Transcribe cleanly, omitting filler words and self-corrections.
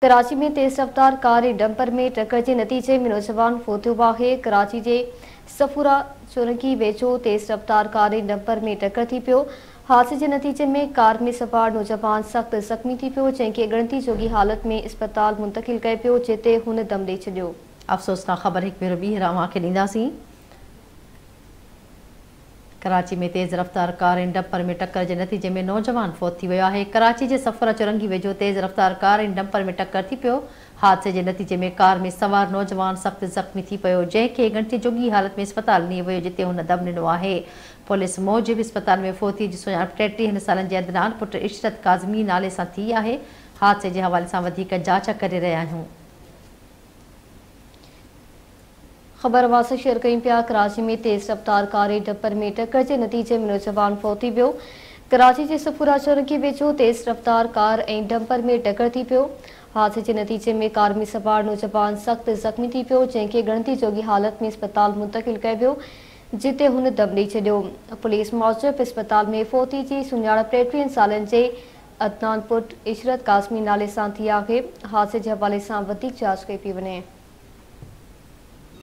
कराची में तेज़ रफ्तार कार ऐं डंपर में टक्कर के नतीजे में नौजवान फौत हुआ है। कराची के सफूरा चौरंगी वेझो तेज़ रफ्तार कार ऐं डंपर में टक्कर थी पियो। हादसे के नतीजे में कार में सवार नौजवान सख्त ज़ख्मी थी पियो, जंहिंखे ॻणती जोगी हालत में अस्पताल मुंतकिल कयो पियो, जिते हुन दम ॾेई छॾियो। अफ़सोसनाक ख़बर हिकु भेरो ॿीहर अव्हांखे ॾींदासीं। कराची में तेज़ रफ्तार कार ऐं डंपर में टक्कर के नतीजे में नौजवान फौत थी वियो है। कराची के सफरा चौरंगी वेझो तेज़ रफ्तार कार ऐं डंपर में टक्कर थी पियो। हादसे के नतीजे में कार में सवार नौजवान सख्त ज़ख्मी थी पियो, जंहिंखे ॻणती जोगी हालत में अस्पताल नी वियो, जिते हुन दम ॾिनो आहे। पुलिस मूजिब अस्पताल में फौती जी सुञाणप 33 सालनि जे अदनान पुट इशरत काज़मी नाले सां थी आहे। हादसे के हवाले सां वधीक जांच करे रहिया आहियूं। ख़बर वासे शेयर कयूं पिया। कराची में तेज़ रफ्तार कार ऐं डंपर में टक्कर के नतीजे में नौजवान फौत थी वियो। कराची के सफूरा चौरंगी वेझो तेज़ रफ्तार कार ऐं डंपर में टक्कर थी पियो। हादसे के नतीजे में कार में सवार नौजवान सख्त ज़ख्मी थी पियो, जंहिंखे ॻणती जोगी हालत में अस्पताल मुंतकिल कयो वियो, जिते हुन दम ॾेई छॾियो। पुलिस मूजिब अस्पताल में फौती जी सुञाणप 33 सालनि जे अदनान पुट इशरत काज़मी नाले सां थी आहे। हादसे के हवाले सां वधीक जांच कई पई वञे।